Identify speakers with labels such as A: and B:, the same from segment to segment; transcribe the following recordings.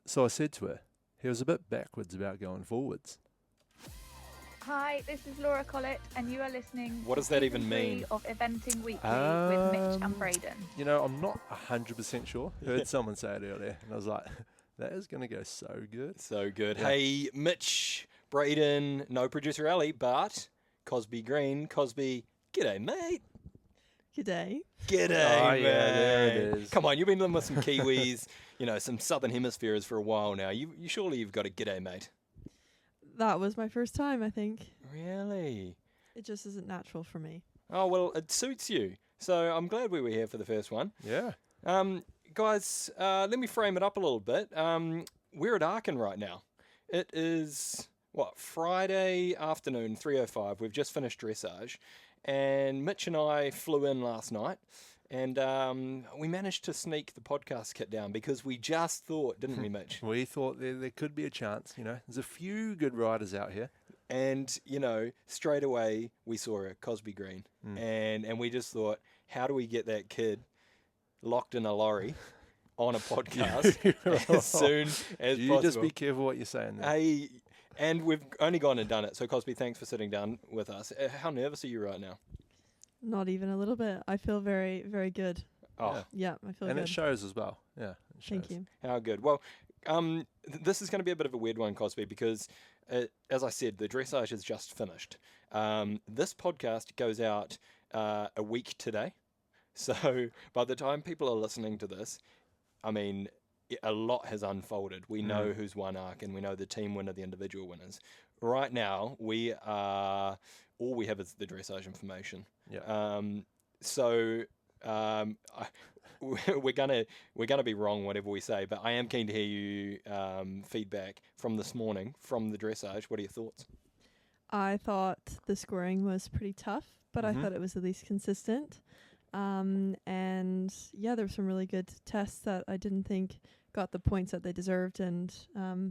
A: So I said to her, he was a bit backwards about going forwards.
B: Hi, this is Laura Collett, and you are listening.
C: What does that even mean?
B: Of Eventing Weekly with Mitch and Braden.
A: You know, I'm not 100% sure. Heard someone say it earlier, and I was like, that is going to go so good.
C: So good.
A: Yeah.
C: Hey, Mitch, Braden, no producer Ali, but Cosby Green. Cosby, g'day, mate.
D: G'day.
C: G'day,
A: Oh,
C: mate.
A: yeah, there it is.
C: Come on, you've been living with some Kiwis, some Southern Hemispheres for a while now. You surely you've got a g'day, mate.
D: That was my first time, I think.
C: Really?
D: It just isn't natural for me.
C: Oh, well, it suits you. So I'm glad we were here for the first one.
A: Yeah.
C: Guys, let me frame it up a little bit. We're at Aachen right now. It is, Friday afternoon, 3:05. We've just finished dressage. And Mitch and I flew in last night. And we managed to sneak the podcast kit down because we just thought, didn't we, Mitch?
A: We thought there could be a chance, There's a few good riders out here.
C: And, straight away we saw a Cosby Green. And we just thought, how do we get that kid locked in a lorry on a podcast as soon as
A: You
C: possible?
A: just be careful what you're saying there.
C: Hey, and we've only gone and done it. So, Cosby, thanks for sitting down with us. How nervous are you right now?
D: Not even a little bit. I feel very, very good.
C: Oh,
D: Yeah, I feel
A: And
D: good.
A: it shows as well. Yeah, it shows.
D: Thank you.
C: how good. Well, this is going to be a bit of a weird one, Cosby, because, as I said, the dressage is just finished. This podcast goes out a week today. So by the time people are listening to this, I mean, a lot has unfolded. We know who's won ARC and we know the team winner, the individual winners. Right now, all we have is the dressage information.
A: Yeah.
C: We're gonna be wrong whatever we say, but I am keen to hear you feedback from this morning from the dressage. What are your thoughts?
D: I thought the scoring was pretty tough, but I thought it was at least consistent. And yeah, there were some really good tests that I didn't think got the points that they deserved. And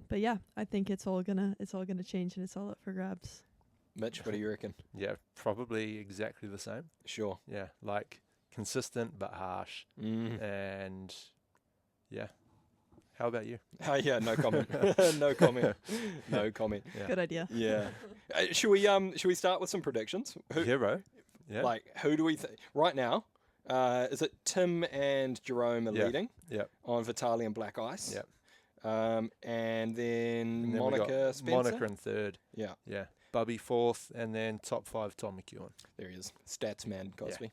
D: but yeah, I think it's all gonna change and it's all up for grabs.
C: Mitch, what do you reckon?
A: Yeah, probably exactly the same.
C: Sure.
A: Yeah, like consistent but harsh. And yeah. How about you?
C: Yeah, no comment. No comment. No comment.
A: Yeah.
D: Good idea.
C: Yeah. Should we start with some predictions?
A: Hero. Yeah.
C: Like, who do we think right now? Is it Tim and Jerome are leading?
A: Yep.
C: On Vitali and Black Ice.
A: Yep.
C: And then
A: And then we
C: Monica
A: got
C: Spencer.
A: Monica in third.
C: Yeah.
A: Yeah. Bubby fourth, and then top 5 Tom McEwen.
C: There he is. Stats man, Cosby.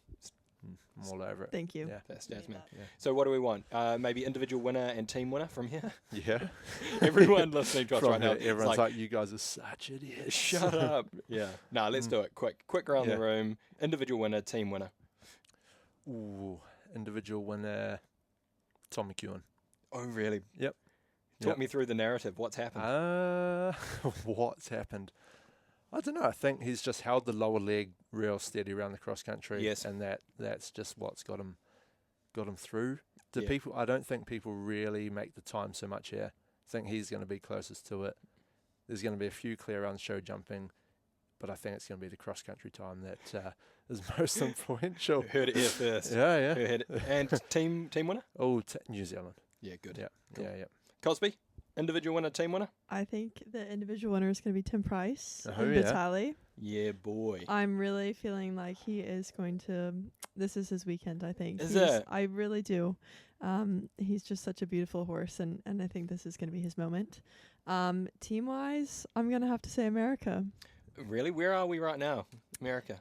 A: I'm all over it.
D: Thank you.
A: Yeah.
C: That's stats man.
A: Yeah.
C: So what do we want? Maybe individual winner and team winner from here?
A: Yeah.
C: Everyone listening to us
A: From
C: right now.
A: here,
C: it's
A: everyone's like, you guys are such idiots.
C: shut up. Yeah. No, let's do it. Quick around the room. Individual winner, team winner.
A: Ooh, individual winner, Tom McEwen.
C: Oh, really?
A: Yep.
C: Talk me through the narrative. What's happened?
A: What's happened? I don't know. I think he's just held the lower leg real steady around the cross country.
C: Yes.
A: And that's just what's got him through.
C: Yeah.
A: I don't think people really make the time so much here. I think he's going to be closest to it. There's going to be a few clear runs show jumping, but I think it's going to be the cross country time that is most influential.
C: Heard it here first.
A: Yeah.
C: Heard it. And team winner?
A: Oh, New Zealand.
C: Yeah, good.
A: Yeah.
C: Cool.
A: Yeah.
C: Cosby, individual winner, team winner?
D: I think the individual winner is going to be Tim Price
A: Oh,
D: and
A: yeah.
D: Vitali.
C: Yeah, boy.
D: I'm really feeling like he is going to. This is his weekend, I think.
C: Is it?
D: I really do. He's just such a beautiful horse, and I think this is going to be his moment. Team wise, I'm going to have to say America.
C: Really? Where are we right now? America.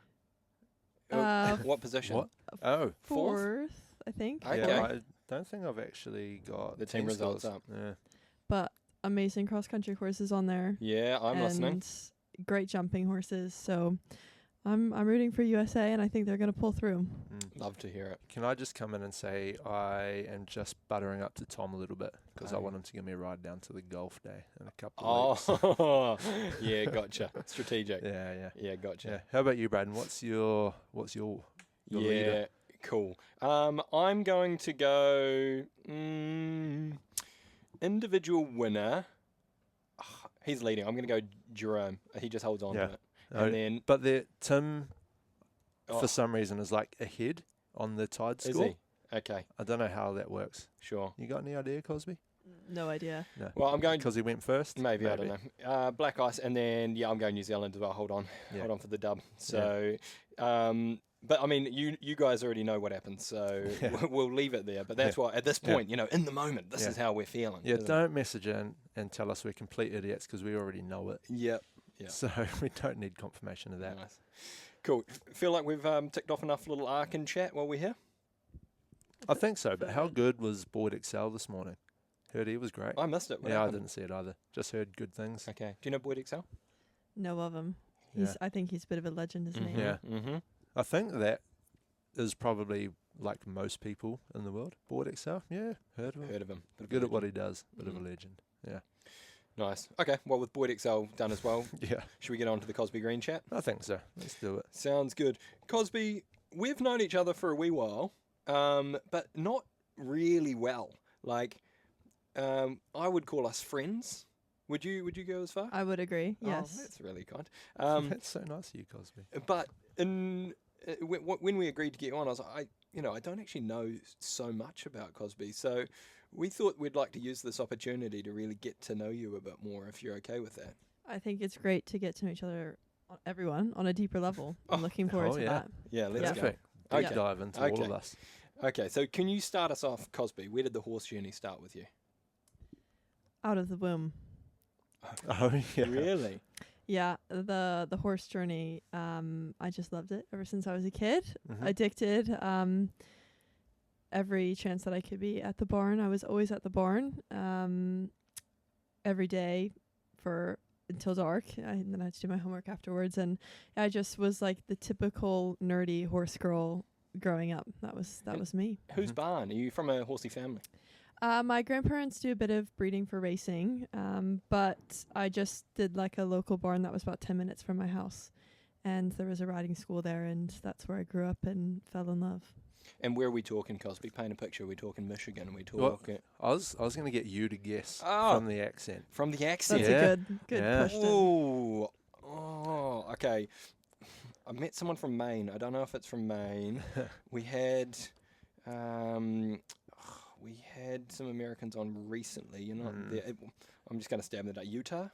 C: What position?
A: What? Oh.
D: Fourth, I think.
C: Okay.
A: Yeah, I don't think I've actually got
C: The team results
A: scores.
C: up.
A: Yeah.
D: But amazing cross country horses on there.
C: Yeah, I'm listening.
D: And great jumping horses. So I'm rooting for USA, and I think they're going to pull through.
C: Love to hear it.
A: Can I just come in and say I am just buttering up to Tom a little bit because I want him to give me a ride down to the golf day in a couple of weeks.
C: Oh, yeah, gotcha. Strategic.
A: Yeah,
C: Gotcha.
A: yeah. How about you, Braden? What's your leader?
C: Cool. I'm going to go individual winner. He's leading. I'm going to go Jerome. He just holds on to it. And then,
A: but Tim, for some reason, is like ahead on the tide
C: is
A: score.
C: he? Okay,
A: I don't know how that works.
C: sure.
A: You got any idea, Cosby?
D: No idea.
A: No.
C: Well, I'm going
A: Because he went first?
C: maybe, I don't know. Black ice, and then I'm going New Zealand as well. Hold on for the dub. So, but I mean, you guys already know what happens, so we'll leave it there. But that's why at this point, in the moment, this is how we're feeling.
A: Yeah, don't message in and tell us we're complete idiots because we already know it.
C: Yep. Yeah.
A: So we don't need confirmation of that.
C: Nice. Cool. Feel like we've ticked off enough little arc in chat while we're here?
A: I think so, but how good was Boyd Excel this morning? Heard he was great.
C: I missed it. What
A: I
C: happened?
A: didn't see it either. Just heard good things.
C: Okay. Do you know Boyd Excel?
D: Know of him.
A: Yeah.
D: I think he's a bit of a legend, isn't he?
A: Yeah.
C: Mm-hmm.
A: I think that is probably like most people in the world. Boyd Excel, yeah, heard of him.
C: Heard of him.
A: Good at what he does. Bit of a legend. Yeah.
C: Nice. Okay. Well, with Boyd Excel done as well,
A: Yeah,
C: should we get on to the Cosby Green chat?
A: I think so. Let's do it.
C: Sounds good. Cosby, we've known each other for a wee while, but not really well. Like, I would call us friends. Would you go as far?
D: I would agree. Yes.
C: Oh, that's really kind.
A: That's so nice of you, Cosby.
C: But when we agreed to get you on, I was like, I don't actually know so much about Cosby, so we thought we'd like to use this opportunity to really get to know you a bit more, if you're okay with that.
D: I think it's great to get to know each other, everyone, on a deeper level. I'm looking forward to
A: yeah.
D: that.
C: Yeah, let's
A: Perfect.
C: go.
A: Deep
C: Okay.
A: dive into all
C: Okay.
A: of us.
C: Okay, so can you start us off, Cosby? Where did the horse journey start with you?
D: Out of the womb.
A: Oh yeah.
C: Really?
D: Yeah, the horse journey. I just loved it ever since I was a kid.
A: Mhm.
D: Addicted. Every chance that I could be at the barn, I was always at the barn. Every day until dark, and then I had to do my homework afterwards. And I just was like the typical nerdy horse girl growing up. That was me.
C: Whose
A: Mhm.
C: barn? Are you from a horsey family?
D: My grandparents do a bit of breeding for racing, but I just did like a local barn that was about 10 minutes from my house. And there was a riding school there, and that's where I grew up and fell in love.
C: And where are we talking, Cosby? Paint a picture. Are we talking Michigan? Are we
A: Well,
C: talking
A: I was going to get you to guess
C: Oh.
A: from the accent.
C: from the
D: That's
C: accent?
A: Yeah.
D: a good
A: Yeah.
D: question.
C: Ooh. Oh, okay. I met someone from Maine. I don't know if it's from Maine. We had some Americans on recently. You're not
A: Mm.
C: there. I'm just going to stab that. Utah?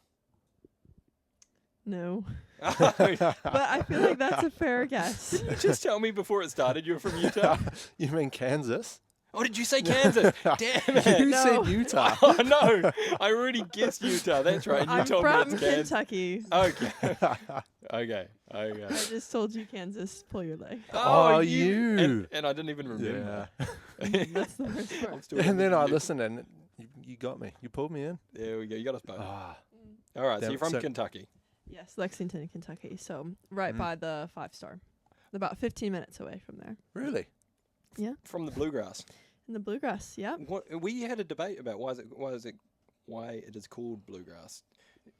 D: No.
C: Oh,
D: But I feel like that's a fair guess.
C: Didn't you just tell me before it started you were from Utah?
A: You mean Kansas?
C: Oh, did you say Kansas? Damn it.
A: You
D: No.
A: said Utah.
C: Oh, no. I already guessed Utah. That's right. And you
D: I'm
C: told me
D: from
C: it's Kansas.
D: Kentucky.
C: Okay.
D: I just told you Kansas, pull your leg.
A: Oh, you.
C: And I didn't even remember.
D: That's the worst part.
C: I'm still
A: And then I
C: remembering you.
A: listened and you got me. You pulled me in.
C: There we go. You got us both.
A: Ah,
C: All right. So
A: Damn,
C: you're from
A: so-
C: Kentucky.
D: Yes, Lexington, Kentucky. So right by the 5-star. About 15 minutes away from there.
A: really?
C: From the bluegrass.
D: In the bluegrass, yeah.
C: We had a debate about why it is called bluegrass.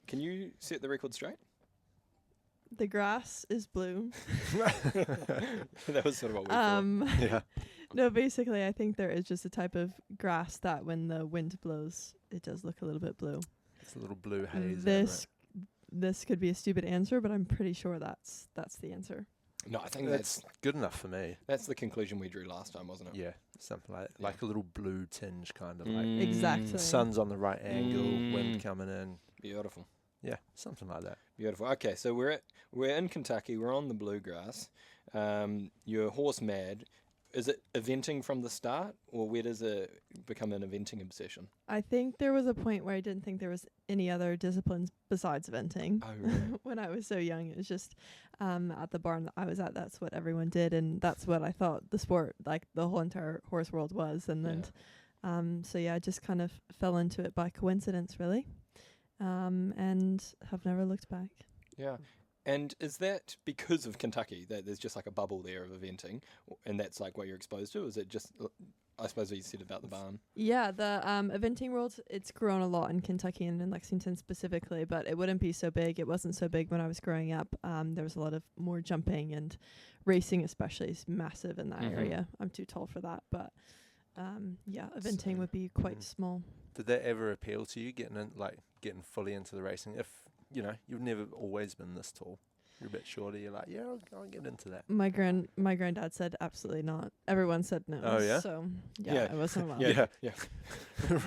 C: Can you set the record straight?
D: The grass is blue.
C: That was sort of what we thought.
A: Yeah.
D: No, basically, I think there is just a type of grass that when the wind blows, it does look a little bit blue.
A: It's a little blue haze.
D: This could be a stupid answer, but I'm pretty sure that's the answer.
C: No, I think
A: That's good enough for me.
C: that's the conclusion we drew last time, wasn't it?
A: Yeah, something like
C: Yeah.
A: like a little blue tinge, kind of like
D: Exactly.
A: sun's on the right angle,
C: Mm.
A: wind coming in.
C: Beautiful.
A: Yeah, something like that.
C: Beautiful. Okay, so we're in Kentucky. We're on the bluegrass. You're horse mad. Is it eventing from the start, or where does it become an eventing obsession?
D: I think there was a point where I didn't think there was any other disciplines besides eventing.
C: Oh, really?
D: When I was so young, it was just at the barn that I was at, that's what everyone did, and that's what I thought the sport, like the whole entire horse world was. And then, so yeah, I just kind of fell into it by coincidence, really, and have never looked back.
C: Yeah. And is that because of Kentucky, that there's just like a bubble there of eventing, and that's like what you're exposed to? Or is it just, I suppose what you said about the barn?
D: Yeah, the eventing world, it's grown a lot in Kentucky and in Lexington specifically, but it wouldn't be so big. It wasn't so big when I was growing up. There was a lot of more jumping, and racing especially is massive in that
C: Mhm.
D: area. I'm too tall for that, but yeah, eventing would be quite small.
A: Did that ever appeal to you, getting fully into the racing? If you've never always been this tall. You're a bit shorter. You're like, yeah, I'll get into that.
D: My granddad said absolutely not. Everyone said no.
A: Oh, yeah?
D: So yeah, I wasn't allowed.
A: Yeah.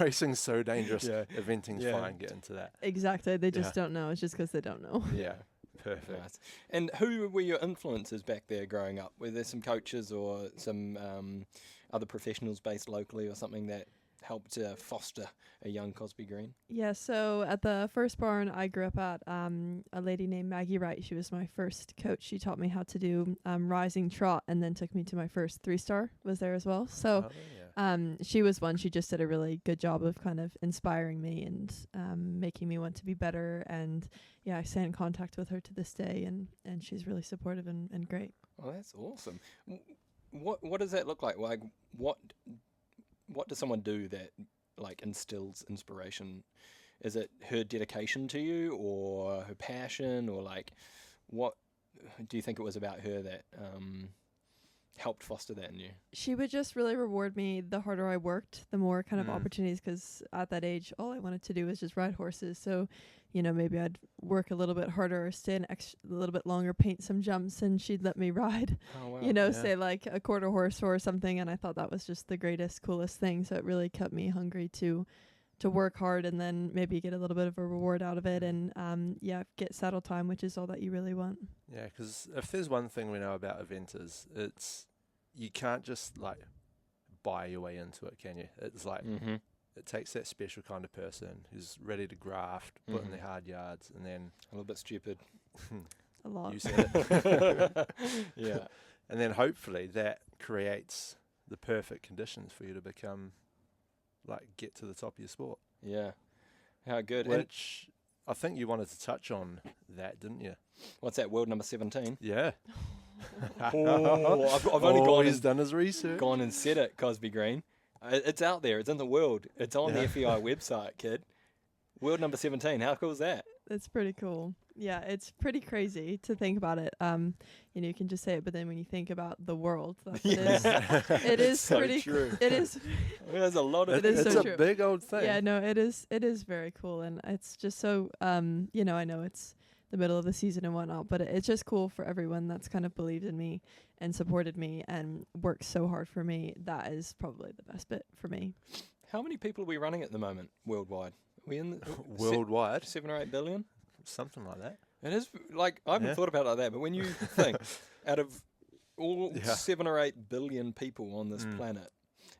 A: Racing's so dangerous.
C: Yeah.
A: Eventing's
C: Yeah.
A: fine. Get into that.
D: Exactly. They just don't know. It's just because they don't know.
A: Yeah. Perfect.
C: Nice. And who were your influences back there growing up? Were there some coaches or some other professionals based locally or something that helped foster a young Cosby Green?
D: Yeah, so at the first barn I grew up at, a lady named Maggie Wright, she was my first coach. She taught me how to do rising trot and then took me to my first 3-star, was there as well. So she was one, she just did a really good job of kind of inspiring me and making me want to be better. And yeah, I stay in contact with her to this day, and she's really supportive and great.
C: Oh, that's awesome. What does that look like? Like, what does someone do that like instills inspiration? Is it her dedication to you or her passion, or like what do you think it was about her that helped foster that in you?
D: She would just really reward me. The harder I worked, the more kind of opportunities, because at that age, all I wanted to do was just ride horses. So, you know, maybe I'd work a little bit harder or stay a little bit longer, paint some jumps, and she'd let me ride,
C: Oh, wow.
D: you know, say like a quarter horse or something. And I thought that was just the greatest, coolest thing. So it really kept me hungry to work hard and then maybe get a little bit of a reward out of it. And get saddle time, which is all that you really want.
A: Yeah, because if there's one thing we know about eventers, it's you can't just like buy your way into it, can you? It's like it takes that special kind of person who's ready to graft, put in the hard yards, and then
C: A little bit stupid.
D: A lot.
A: you said it.
C: Yeah.
A: And then hopefully that creates the perfect conditions for you to become, like, get to the top of your sport.
C: Yeah. How good.
A: Which I think you wanted to touch on that, didn't you?
C: What's that, world number 17?
A: Yeah.
C: Oh, I've only
A: he's done his research.
C: gone and said it, Cosby Green. It's out there. It's in the world. It's on the FEI website, kid. World number 17. How cool is that?
D: It's pretty cool. Yeah, it's pretty crazy to think about it. You know, you can just say it, but then when you think about the world, it is
C: so
D: pretty
C: true.
D: It is.
C: There's a lot of
D: It is
A: It's
D: so
A: a
D: true.
A: big old thing.
D: Yeah, no, it is. It is very cool, and it's just so. You know, I know it's the middle of the season and whatnot, but it's just cool for everyone that's kind of believed in me and supported me and worked so hard for me. That is probably the best bit for me.
C: How many people are we running at the moment worldwide? Are we in the,
A: Worldwide,
C: 7 or 8 billion?
A: something like that.
C: It is like I haven't thought about it like that, but when you think out of all 7 or 8 billion people on this planet,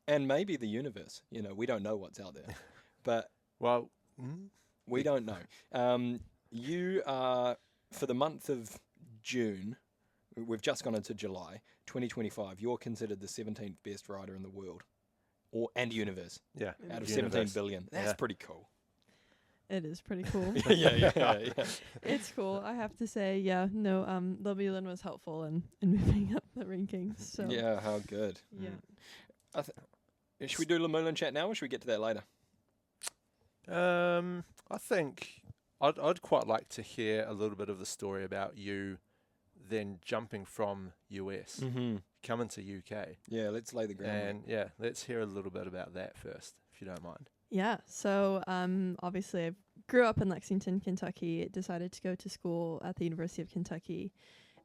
C: and maybe the universe, you know, we don't know what's out there, but
A: Well,
C: we don't know. You are, for the month of June, we've just gone into July 2025. You're considered the 17th best rider in the world, and universe,
A: yeah.
C: out of
A: Universe.
C: 17 billion. That's
A: Yeah.
C: pretty cool.
D: It is pretty cool.
C: yeah.
D: It's cool. I have to say, Lobulin was helpful in moving up the rankings. So
C: Yeah, how good.
D: yeah.
C: Should we do Lamulin chat now, or should we get to that later?
A: I think I'd quite like to hear a little bit of the story about you then jumping from US, coming to UK.
C: Yeah, let's lay the groundwork.
A: And yeah, let's hear a little bit about that first, if you don't mind.
D: Yeah. So obviously I grew up in Lexington, Kentucky, decided to go to school at the University of Kentucky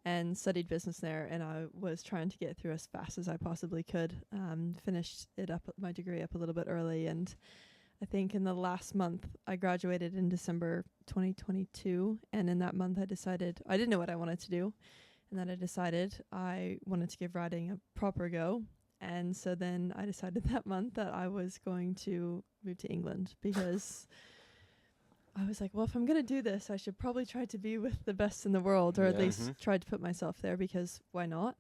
D: and studied business there. And I was trying to get through as fast as I possibly could. Finished my degree up a little bit early. And I think in the last month, I graduated in December 2022. And in that month, I didn't know what I wanted to do. And then I decided I wanted to give riding a proper go. And so then I decided that month that I was going to move to England, because I was like, well, if I'm going to do this, I should probably try to be with the best in the world, or at least try to put myself there, because why not?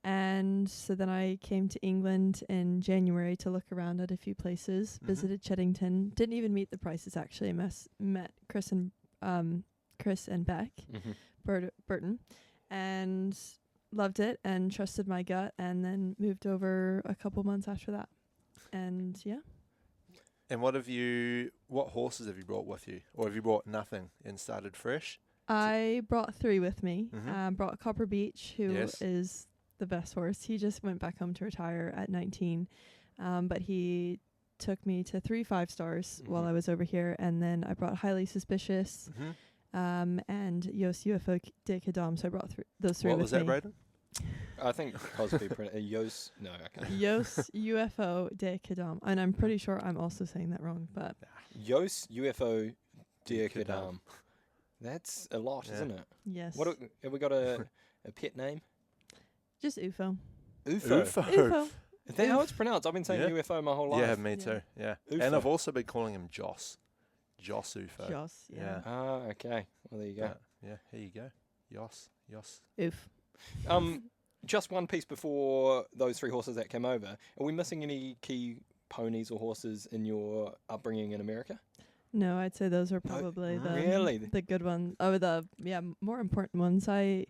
D: And so then I came to England in January to look around at a few places, visited Cheddington, didn't even meet the prices actually, met Chris and Beck, Burton, and loved it and trusted my gut, and then moved over a couple months after that. And yeah.
A: And what horses have you brought with you? Or have you brought nothing and started fresh?
D: I brought 3 with me. Brought Copper Beach, who
A: Yes.
D: is the best horse. He just went back home to retire at 19. But he took me to 3 5-stars while I was over here. And then I brought Highly Suspicious, and Yost UFO de Kadam. So I brought those three
A: What
D: with
A: was that,
D: me.
A: Braden?
C: I think Cosby, Yos, no, I can't.
D: Yost UFO de Kadam. And I'm pretty sure I'm also saying that wrong, but
C: Yos UFO Dear
A: Kadam.
C: Kadam. That's a lot,
A: Yeah.
C: isn't it?
D: yes.
C: Have we got a pet name?
D: Just UFO.
C: UFO.
D: UFO.
C: Is that how it's pronounced? I've been saying
A: Yeah.
C: UFO my whole life.
A: Yeah, me
D: Yeah.
A: too. Yeah.
C: UFO.
A: And I've also been calling him Joss. Joss UFO.
D: Joss. Yeah.
C: Ah, okay. Well, there you go.
A: Yeah, here you go. Yoss.
D: Oof.
C: Just one piece before those three horses that came over. Are we missing any key ponies or horses in your upbringing in America?
D: No, I'd say those are
C: No,
D: probably
C: really?
D: the good ones. Oh, the more important ones. I've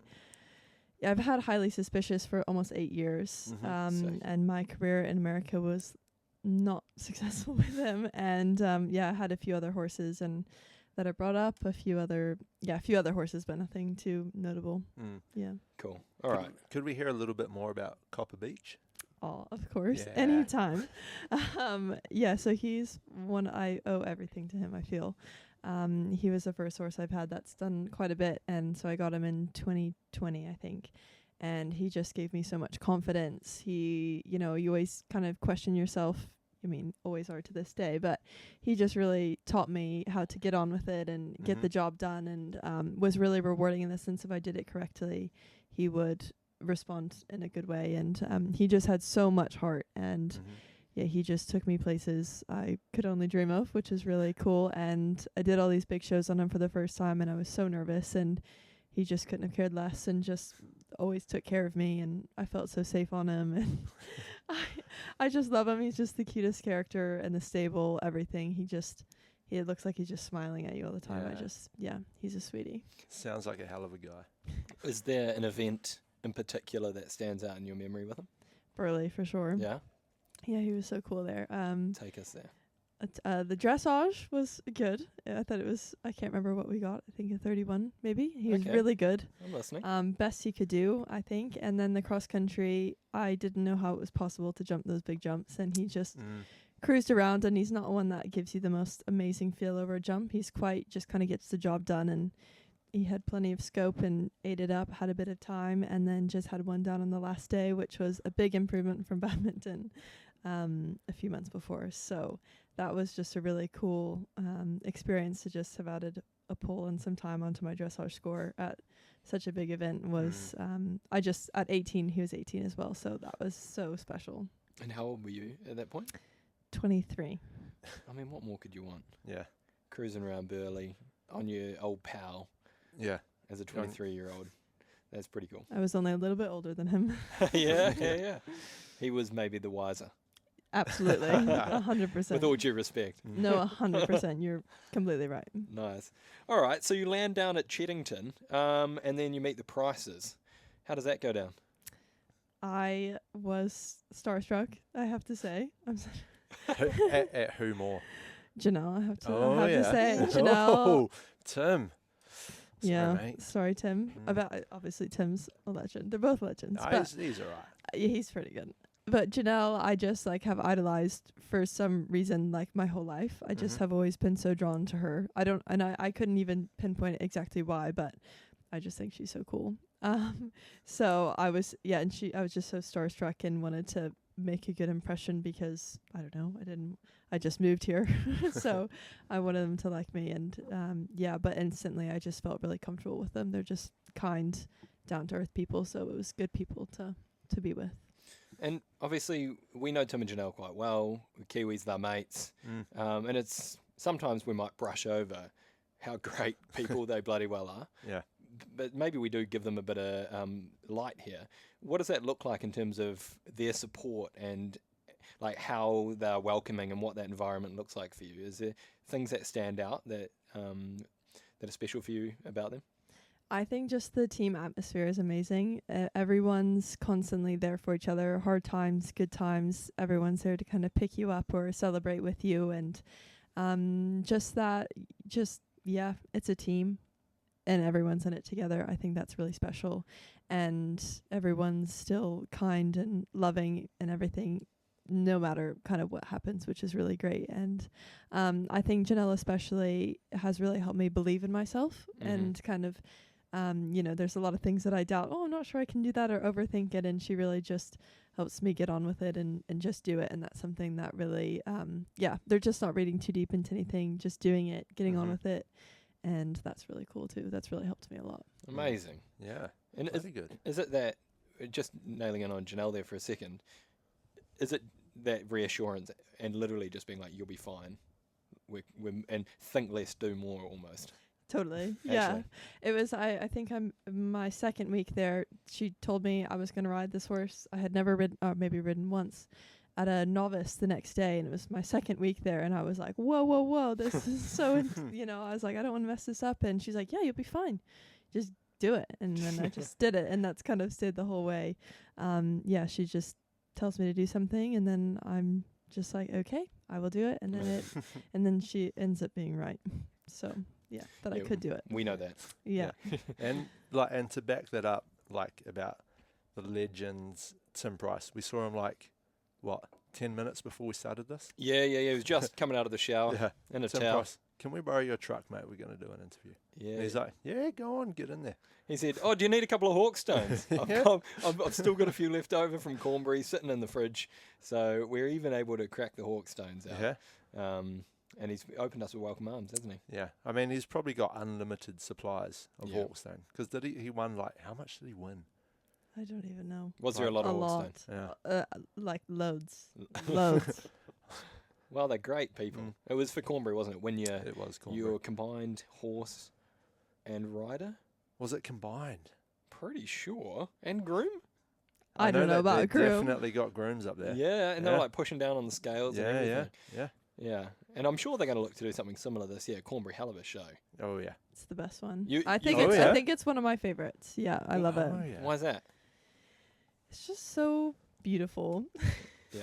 D: had Highly Suspicious for almost 8 years,
C: Sick.
D: and my career in America was not successful with them. And I had a few other horses and that I brought up, a few other horses, but nothing too notable.
A: Mm.
D: Yeah.
C: Cool. All right.
A: Could we hear a little bit more about Copper Beach?
D: Oh, of course,
A: Yeah.
D: anytime. So he's one I owe everything to him, I feel. He was the first horse I've had that's done quite a bit, and so I got him in 2020, I think. And he just gave me so much confidence. He, you always kind of question yourself. I mean, always are to this day, but he just really taught me how to get on with it and get the job done, and was really rewarding in the sense if I did it correctly, he would respond in a good way. And he just had so much heart, and he just took me places I could only dream of, which is really cool. And I did all these big shows on him for the first time, and I was so nervous, and he just couldn't have cared less and just always took care of me, and I felt so safe on him. And I just love him. He's just the cutest character in the stable, everything. He looks like he's just smiling at you all the time.
A: Yeah.
D: He's a sweetie.
A: Sounds like a hell of a guy.
C: Is there an event in particular that stands out in your memory with him?
D: Burley, for sure.
C: Yeah?
D: Yeah, he was so cool there.
C: Take us there.
D: The dressage was good. I thought it was, I can't remember what we got. I think a 31, maybe. He was
C: Okay.
D: really good.
C: I'm listening.
D: Best he could do, I think. And then the cross country, I didn't know how it was possible to jump those big jumps. And he just cruised around, and he's not one that gives you the most amazing feel over a jump. He's quite, just kind of gets the job done. And he had plenty of scope and ate it up, had a bit of time, and then just had one down on the last day, which was a big improvement from badminton a few months before. So that was just a really cool experience to just have added a pole and some time onto my dressage score at such a big event. Was at 18, he was 18 as well, so that was so special.
C: And how old were you at that point?
D: 23.
C: I mean, what more could you want?
A: Yeah.
C: Cruising around Burley on your old pal
A: Yeah.
C: as a 23-year-old. That's pretty cool.
D: I was only a little bit older than him.
C: Yeah. He was maybe the wiser.
D: Absolutely. 100%.
C: With all due respect.
D: No, 100%. You're completely right.
C: Nice. All right, so you land down at Cheddington, and then you meet the Prices. How does that go down?
D: I was starstruck, I have to say. I'm
A: at who more?
D: Janelle, I have to
A: yeah.
D: say. Janelle.
A: Oh, Tim. Sorry,
D: Yeah.
A: mate.
D: Sorry, Tim. Obviously, Tim's a legend. They're both legends.
A: No,
D: but
A: he's all right.
D: yeah, he's pretty good. But Janelle, I just have idolized for some reason my whole life. I just have always been so drawn to her. I couldn't even pinpoint exactly why, but I just think she's so cool. So I was just so starstruck and wanted to make a good impression because I just moved here. So I wanted them to like me, and but instantly I just felt really comfortable with them. They're just kind, down to earth people, so it was good people to be with.
C: And obviously, we know Tim and Janelle quite well. Kiwis, they're mates. And it's sometimes we might brush over how great people they bloody well are.
A: Yeah.
C: But maybe we do give them a bit of light here. What does that look like in terms of their support and how they're welcoming and what that environment looks like for you? Is there things that stand out that are special for you about them?
D: I think just the team atmosphere is amazing. Everyone's constantly there for each other. Hard times, good times. Everyone's there to kind of pick you up or celebrate with you. And it's a team and everyone's in it together. I think that's really special. And everyone's still kind and loving and everything no matter kind of what happens, which is really great. And I think Janelle especially has really helped me believe in myself and kind of, there's a lot of things that I doubt. Oh, I'm not sure I can do that or overthink it. And she really just helps me get on with it and just do it. And that's something that really, they're just not reading too deep into anything, just doing it, getting on with it. And that's really cool too. That's really helped me a lot.
C: Amazing.
A: Yeah.
C: And
A: Very good.
C: Is it that, just nailing in on Janelle there for a second, is it that reassurance and literally just being like, you'll be fine, and think less, do more almost?
D: Totally. Yeah. It was, I think my second week there, she told me I was going to ride this horse. I had never ridden, or maybe ridden once, at a novice the next day. And it was my second week there. And I was like, whoa, this is so, I was like, I don't want to mess this up. And she's like, yeah, you'll be fine. Just do it. And then I just did it. And that's kind of stayed the whole way. She just tells me to do something. And then I'm just like, okay, I will do it. And then and then she ends up being right. So yeah, I could do it.
C: We know that.
D: Yeah.
A: And to back that up, about the legends, Tim Price, we saw him 10 minutes before we started this?
C: Yeah. He was just coming out of the shower in a
A: Tim
C: towel.
A: Price, can we borrow your truck, mate? We're going to do an interview.
C: Yeah.
A: And he's like, yeah, go on, get in there.
C: He said, oh, do you need a couple of hawk stones? I've still got a few left over from Cornbury sitting in the fridge. So we're even able to crack the hawk stones out.
A: Yeah.
C: And he's opened us with welcome arms, hasn't he?
A: Yeah. I mean, he's probably got unlimited supplies of Hawkstone. Because he won, how much did he win?
D: I don't even know.
C: Was there a lot of hawk stones?
A: Yeah.
D: Loads. Loads.
C: Well, they're great people. It was for Cornbury, wasn't it? When
A: it was Cornbury.
C: you were combined horse and rider?
A: Was it combined?
C: Pretty sure. And groom?
D: I don't know about
A: they
D: groom.
A: Definitely got grooms up there.
C: Yeah, and they were pushing down on the scales and everything.
A: Yeah.
C: And I'm sure they're going to look to do something similar this year. Cornbury, hell of a show.
A: Oh, yeah.
D: It's the best one.
C: I
D: think it's one of my favorites. Yeah, I love it.
A: Yeah.
C: Why is that?
D: It's just so beautiful.
C: Yeah.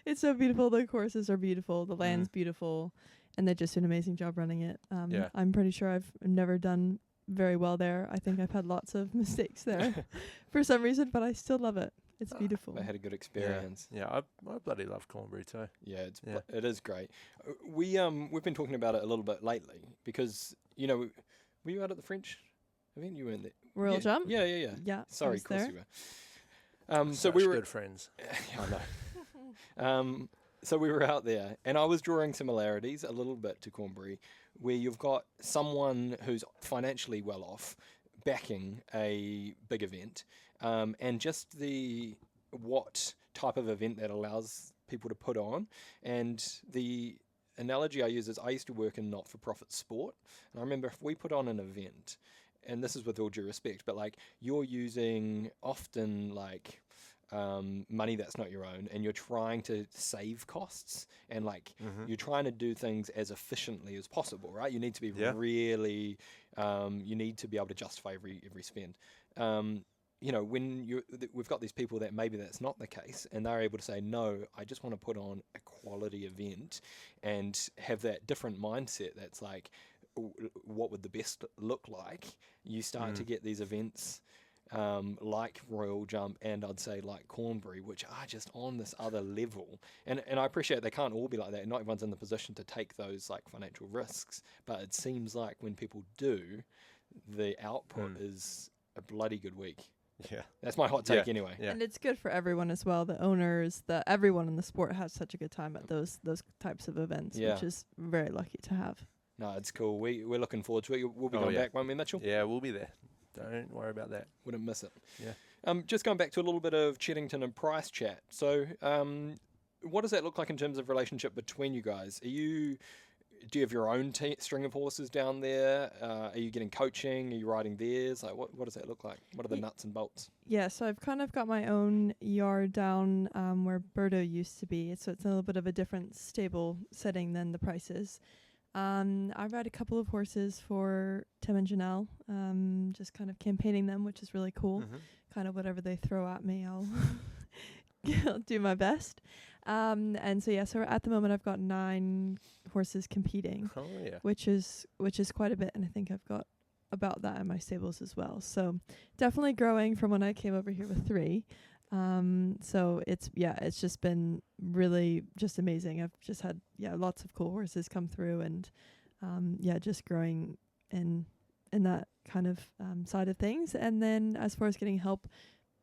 D: It's so beautiful. The courses are beautiful. The land's beautiful. And they just do an amazing job running it. I'm pretty sure I've never done very well there. I think I've had lots of mistakes there for some reason, but I still love it. It's beautiful.
C: I had a good experience.
A: Yeah, I bloody love Cornbury too.
C: Yeah, it is great. We've been talking about it a little bit lately because, were you out at the French event? You weren't there.
D: Royal Jump?
C: Yeah.
D: Yeah.
C: Sorry, of course
D: there.
C: you were. So
A: Such
C: we were
A: good friends.
C: I know. So we were out there, and I was drawing similarities a little bit to Cornbury, where you've got someone who's financially well off backing a big event, and just what type of event that allows people to put on. And the analogy I use is I used to work in not-for-profit sport, and I remember if we put on an event, and this is with all due respect, but you're using often money that's not your own, and you're trying to save costs, and you're trying to do things as efficiently as possible, right? You need to be really, you need to be able to justify every spend. When we've got these people that maybe that's not the case, and they're able to say, no, I just want to put on a quality event and have that different mindset that's what would the best look like? You start to get these events like Royal Jump and I'd say like Cornbury, which are just on this other level. And I appreciate they can't all be like that. Not everyone's in the position to take those financial risks, but it seems like when people do, the output is a bloody good week.
A: Yeah.
C: That's my hot take anyway.
A: Yeah.
D: And it's good for everyone as well. The owners, everyone in the sport has such a good time at those types of events, which is very lucky to have.
C: No, it's cool. We're looking forward to it. We'll be going back, won't we, Mitchell?
A: Yeah, we'll be there. Don't worry about that.
C: Wouldn't miss it.
A: Yeah.
C: Just going back to a little bit of Cheddington and Price chat. So, what does that look like in terms of relationship between you guys? Do you have your own string of horses down there? Are you getting coaching? Are you riding theirs? What does that look like? What are the nuts and bolts?
D: Yeah, so I've kind of got my own yard down where Birdo used to be. So it's a little bit of a different stable setting than the Prices. I ride a couple of horses for Tim and Janelle, just kind of campaigning them, which is really cool. Kind of whatever they throw at me, I'll do my best. And so at the moment I've got 9 horses competing, which is quite a bit, and I think I've got about that in my stables as well. So definitely growing from when I came over here with 3. So it's just been really just amazing. I've just had lots of cool horses come through, and just growing in that kind of side of things. And then as far as getting help,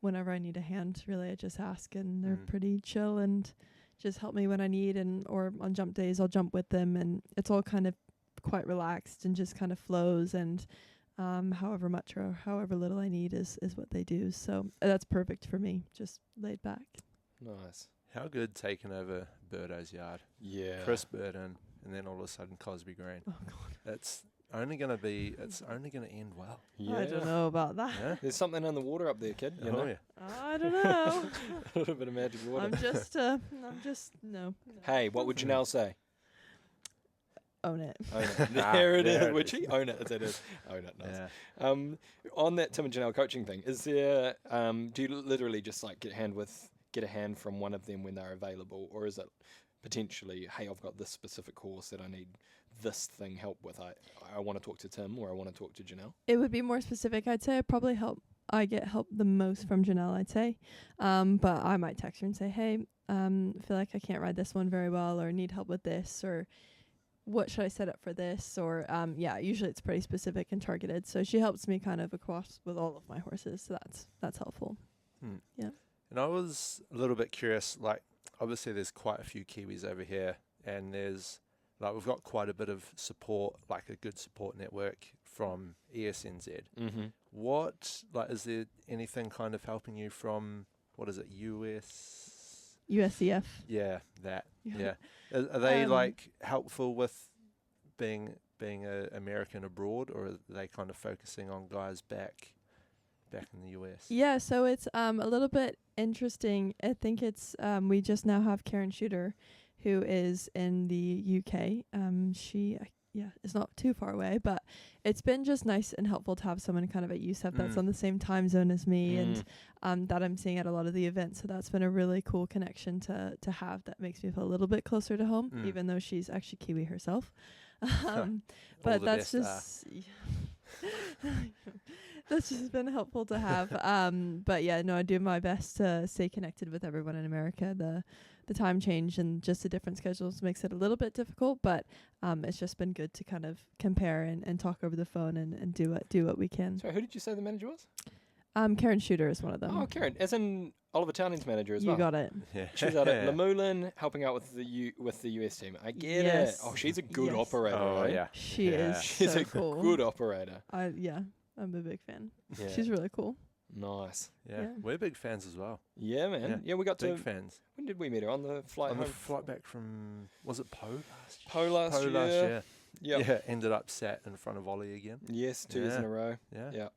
D: whenever I need a hand, really I just ask, and they're pretty chill and just help me when I need, or on jump days I'll jump with them, and it's all kind of quite relaxed and just kind of flows, and however much or however little I need is what they do. So that's perfect for me, just laid back.
C: Nice.
A: How good taking over Birdo's yard.
C: Yeah.
A: Chris Burden, and then all of a sudden Cosby Green.
D: Oh God.
A: It's only going to end well.
C: Yeah.
D: I don't know about that.
A: Yeah?
C: There's something in the water up there, kid. You know?
A: Yeah.
D: I don't know.
C: A little bit of magic water.
D: I'm just no.
C: Hey, what would Janelle say?
D: Own it.
C: Own it.
A: Ah,
C: There it
A: there
C: is.
A: it
C: Would
A: is.
C: she? Own it as it is. Own it. Nice.
A: Yeah.
C: On that Tim and Janelle coaching thing, is there? Do you literally just like get a hand from one of them when they're available, or is it potentially, hey, I've got this specific horse that I need this thing help with? I want to talk to Tim, or I want to talk to Janelle.
D: It would be more specific. I'd say I get help the most from Janelle, I'd say. But I might text her and say, hey, feel like I can't ride this one very well, or need help with this, or what should I set up for this? Or usually it's pretty specific and targeted. So she helps me kind of across with all of my horses. So that's helpful. Yeah.
A: And I was a little bit curious, like, obviously there's quite a few Kiwis over here, and we've got quite a bit of support, like a good support network from ESNZ.
C: Mm-hmm.
A: What, is there anything kind of helping you from, what is it,
D: USCF.
A: Yeah, that.
D: Yeah.
A: Yeah. Are they helpful with being a American abroad, or are they kind of focusing on guys back in the US?
D: Yeah, so it's a little bit interesting. I think it's we just now have Karen Shooter, who is in the UK. She is not too far away, but it's been just nice and helpful to have someone kind of at USEF that's on the same time zone as me, and that I'm seeing at a lot of the events. So that's been a really cool connection to have. That makes me feel a little bit closer to home, even though she's actually Kiwi herself. But that's just that's just been helpful to have. But yeah, no, I do my best to stay connected with everyone in America. The time change and just the different schedules makes it a little bit difficult, but it's just been good to kind of compare and talk over the phone and do what we can.
C: Sorry, who did you say the manager was?
D: Karen Shooter is one of them.
C: Oh, Karen, as in Oliver Townend's manager as
D: you
C: well.
D: got it.
A: Yeah.
C: She's out at Lamulin helping out with the US team. I get it. Oh, she's a good operator.
A: Oh,
C: right?
A: yeah.
D: She
A: Yeah.
D: is
C: She's
D: so
C: a
D: cool.
C: good operator.
D: I'm a big fan.
C: Yeah.
D: She's really cool.
C: Nice.
A: Yeah.
D: Yeah.
A: We're big fans as well.
C: Yeah, man. Yeah, we got
A: Big
C: to.
A: fans.
C: When did we meet her? On the flight
A: On
C: home?
A: the flight back from, was it Po last year?
C: Po last year.
A: Yeah.
C: Yep.
A: Yeah, ended up sat in front of Ollie again.
C: Yes, 2 years in a row.
A: Yeah.
C: Yeah.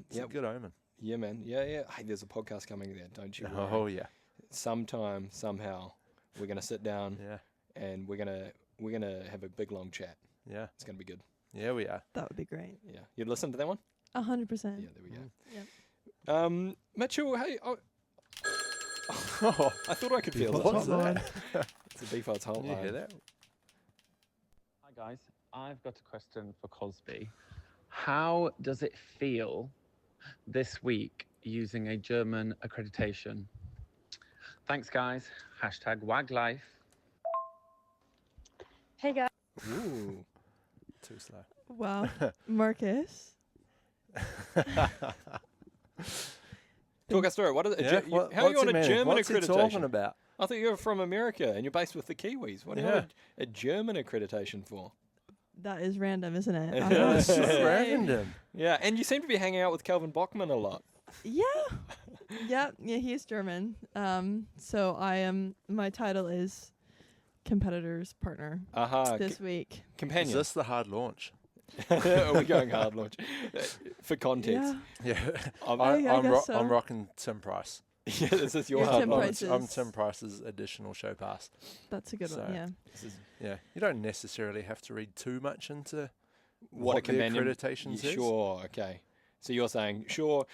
A: It's a good omen.
C: Yeah, man. Yeah. Hey, there's a podcast coming there, don't you? worry.
A: Oh, yeah.
C: Sometime, somehow, we're gonna sit down
A: Yeah.
C: and we're gonna have a big long chat.
A: Yeah.
C: It's gonna be good.
A: Yeah, we are.
D: That would be great.
C: Yeah. You'd listen to that one?
D: 100%.
C: Yeah. There we go.
D: Yep.
C: Mitchell, hey.
A: Oh,
C: I thought I could feel
A: what
C: that.
A: was that?
C: It's a default
A: Can you hear
C: hotline.
A: that?
E: Hi guys, I've got a question for Cosby. How does it feel this week using a German accreditation? Thanks guys. #WagLife.
B: Hey guys.
C: Ooh.
A: Too slow.
D: Wow. Marcus.
C: Talk us through it. What is it?
A: Yeah,
C: How are you
A: what's
C: on
A: he
C: a
A: meaning?
C: German
A: What's he
C: accreditation?
A: talking about?
C: I thought you were from America and you're based with the Kiwis. What do you want a German accreditation for?
D: That is random, isn't it?
C: Yeah,
D: I'm gonna
C: it's
A: It's
D: say-
A: random.
C: Yeah, and you seem to be hanging out with Calvin Bachmann a lot.
D: Yeah. Yeah, he's German. So I am, my title is competitor's partner
C: Aha.
D: this week.
A: Is
C: Companion.
A: this the hard launch?
C: Are we going hard launch? For context.
D: Yeah.
A: Yeah.
C: I'm,
D: I guess so.
A: I'm rocking Tim Price.
C: yeah, this is your
D: You're
C: hard
D: Tim
C: launch.
D: Price's-
A: I'm Tim Price's additional show pass.
D: That's a good
A: So-
D: one, yeah.
C: This is
A: Yeah. You don't necessarily have to read too much into
C: what a
A: the
C: companion.
A: accreditations is.
C: Sure, okay. So you're saying, sure,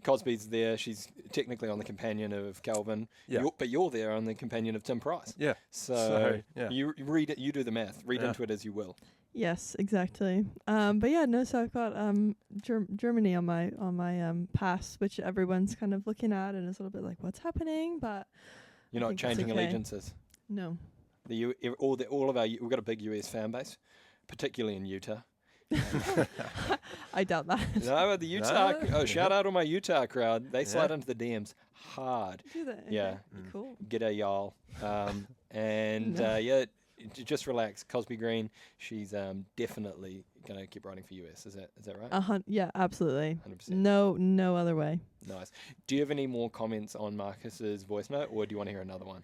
C: Cosby's there. She's technically on the companion of Calvin.
A: Yeah.
C: But you're there on the companion of Tim Price.
A: Yeah.
C: So,
A: yeah.
C: you read it. You do the math. Read
A: Yeah.
C: into it as you will.
D: Yes, exactly. But yeah, no. So I've got Germany on my pass, which everyone's kind of looking at and is a little bit like, what's happening? But
C: You're
D: I
C: not
D: think that's
C: changing
D: okay.
C: allegiances.
D: no.
C: All of our we've got a big US fan base, particularly in Utah.
D: I doubt that.
C: No, the Utah.
A: No.
C: Shout out on my Utah crowd. They slide
A: Yeah.
C: into the DMs hard.
D: Do they?
C: Yeah.
D: Okay,
A: Mm.
D: Cool.
C: G'day y'all. And
D: No.
C: just relax. Cosby Green. She's definitely gonna keep writing for US. Is that right?
D: Yeah, absolutely.
C: 100%.
D: No other way.
C: Nice. Do you have any more comments on Marcus's voice note, or do you want to hear another one?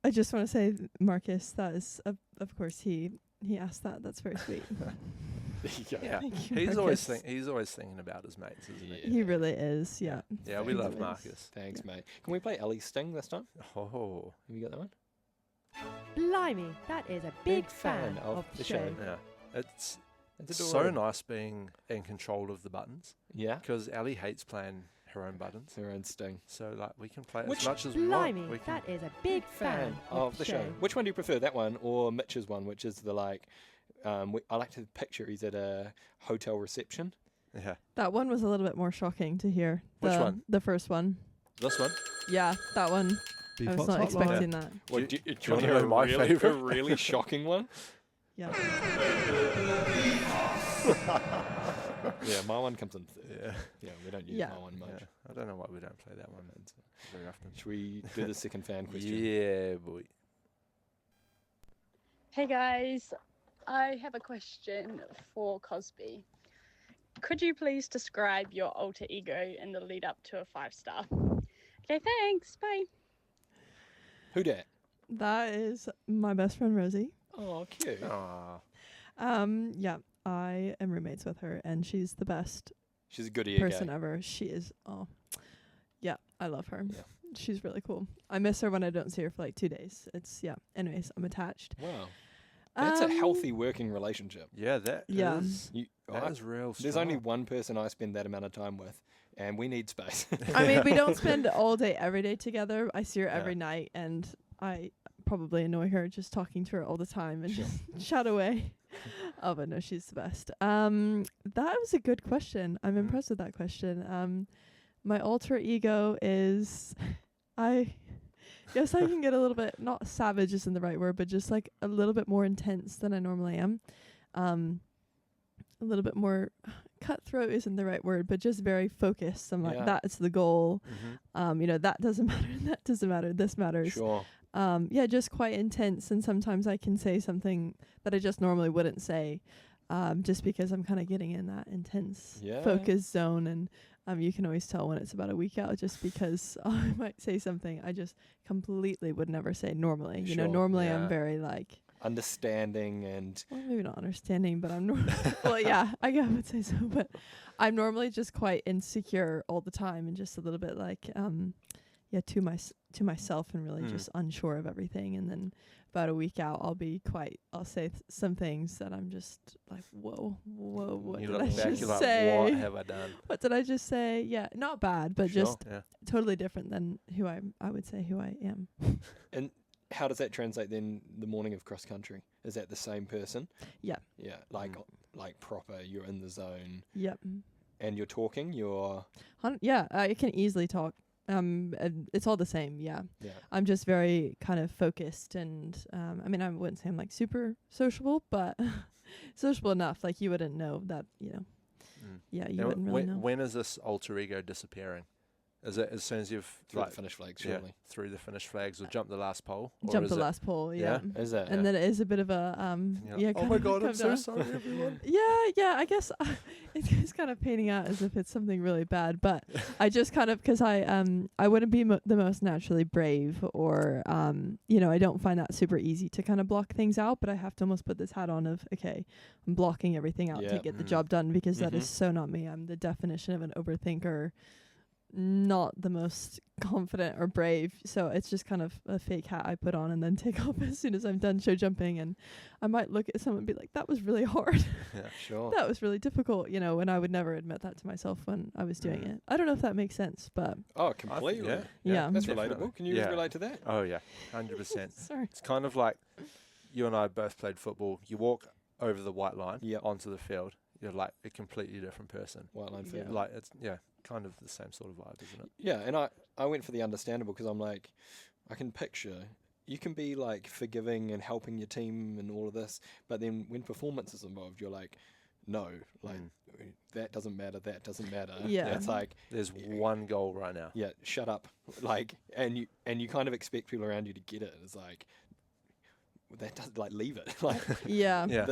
D: I just want to say, Marcus, that is, of course, he asked that. That's very sweet.
A: Yeah.
D: Thank you,
A: He's
D: Marcus.
A: always thinking about his mates, isn't he?
D: He really is, yeah.
A: Yeah, we
D: He
A: love
D: really is.
A: Marcus.
C: Thanks, mate. Can we play Ellie's Sting this time?
A: Oh,
C: Have you got that one?
F: Blimey, that is a big fan of the show.
A: yeah. It's
C: It's
A: so
C: adorable.
A: nice being in control of the buttons
C: Yeah.
A: because Ali hates playing her own buttons.
C: Her own Sting.
A: So like we can play it
C: Which-
A: as much as we want.
F: Blimey,
A: We can,
F: that is a big fan
C: of the show. Which one do you prefer, that one or Mitch's one, which is the like? I like to picture he's at a hotel reception.
A: yeah.
D: That one was a little bit more shocking to hear.
A: Which one?
D: The first one.
A: This one.
D: Yeah, that one. I was not expecting that.
C: What,
A: Do
C: do you
A: you
C: want to
A: wanna
C: hear
A: know my
C: a
A: favourite?
C: really shocking one?
D: Yeah.
C: Yeah, my one comes in third.
A: Yeah.
C: Yeah, we don't use
D: Yeah.
C: my one much.
A: Yeah. I don't know why we don't play that one very often.
C: Should we do the second fan question?
A: Yeah, boy.
G: Hey guys, I have a question for Cosby. Could you please describe your alter ego in the lead up to a 5-star? Okay, thanks. Bye.
C: Who dat?
D: That is my best friend Rosie.
C: Oh, cute.
A: Aw.
D: Yeah, I am roommates with her, and she's the best
C: She's a goodie
D: person ever. She is. Oh, yeah, I love her.
C: Yeah.
D: She's really cool. I miss her when I don't see her for like 2 days. It's Anyways, I'm attached.
C: Wow. That's a
D: Um,
C: healthy working relationship.
A: Yeah, that
D: Yeah.
A: is that is real.
C: There's only
A: strong.
C: one person I spend that amount of time with, and we need space.
D: I mean, we don't spend all day every day together. I see her
A: Yeah.
D: every night, and I probably annoy her just talking to her all the time and
C: Sure.
D: just shut away. Oh, but no, she's the best. That was a good question. I'm impressed with that question. My alter ego is, I guess I can get a little bit, not savage isn't the right word, but just like a little bit more intense than I normally am. A little bit more cutthroat isn't the right word, but just very focused. I'm like,
C: Yeah.
D: that's the goal.
A: Mhm.
D: That doesn't matter. That doesn't matter. This matters.
C: Sure.
D: Yeah, just quite intense. And sometimes I can say something that I just normally wouldn't say, just because I'm kind of getting in that intense
C: Yeah.
D: focus zone. And you can always tell when it's about a week out, just because I might say something I just completely would never say normally. You know,
C: Sure,
D: normally
A: yeah.
D: I'm very like,
C: Understanding and
D: well, maybe not understanding, but I'm well, yeah, I guess I would say so. But I'm normally just quite insecure all the time, and just a little bit like, to myself, and really
A: Mm.
D: just unsure of everything. And then about a week out, I'll say some things that I'm just like, whoa, what
A: You
D: did
A: look
D: I
A: back,
D: just
A: you're like,
D: say?
A: what have I done?
D: What did I just say? Yeah, not bad, but
C: Sure.
D: just
A: Yeah.
D: totally different than who I would say who I am.
C: how does that translate then the morning of cross country? Is that the same person?
D: Yeah.
C: Yeah, like proper, you're in the zone
D: Yep.
C: and you're talking,
D: Yeah, I can easily talk. And it's all the same. Yeah.
C: yeah.
D: I'm just very kind of focused, and I mean, I wouldn't say I'm like super sociable, but sociable enough. Like you wouldn't know that,
A: Mm.
D: Yeah, you
A: Now,
D: wouldn't really know.
A: when is this alter ego disappearing? Is it as soon as you've
C: Through
A: like
C: the finish flags,
A: yeah,
C: surely.
A: through the finish flags or jump the last pole? Or
D: Jump
A: is
D: the
A: it-
D: last pole. Yeah.
C: Is that?
D: And then it is a bit of a
A: you're
D: yeah.
A: like, oh
D: kind
A: my
D: of
A: god, I'm
D: come
A: so
D: down.
A: sorry, everyone.
D: Yeah. I guess it's kind of painting out as if it's something really bad, but I just kind of, because I wouldn't be the most naturally brave, or I don't find that super easy to kind of block things out, but I have to almost put this hat on of, okay, I'm blocking everything out
C: Yeah.
D: to get the
A: Mm.
D: job done, because that
C: Mhm.
D: is so not me. I'm the definition of an overthinker. not the most confident or brave, so it's just kind of a fake hat I put on and then take off as soon as I'm done show jumping, and I might look at someone and be like, that was really hard.
A: Yeah.
C: Sure.
D: That was really difficult, and I would never admit that to myself when I was doing it. I don't know if that makes sense, but
C: Oh, completely.
D: Yeah.
C: That's
A: Definitely.
C: relatable. Can you
A: Yeah.
C: relate to that?
A: Oh yeah, 100%.
D: sorry.
A: It's kind of like you and I both played football. You walk over the white line
C: Yep.
A: onto the field. You're like a completely different person.
C: White line
D: Yeah.
C: field.
A: Like it's kind of the same sort of vibe, isn't it?
C: Yeah, and I went for the understandable because I'm like, I can picture you can be like forgiving and helping your team and all of this, but then when performance is involved, you're like, no, like that doesn't matter. That doesn't matter.
D: Yeah.
C: It's like,
A: There's one goal right now.
C: yeah, shut up. Like, and you kind of expect people around you to get it. It's like that does like leave it. Like,
D: Yeah.
A: Yeah.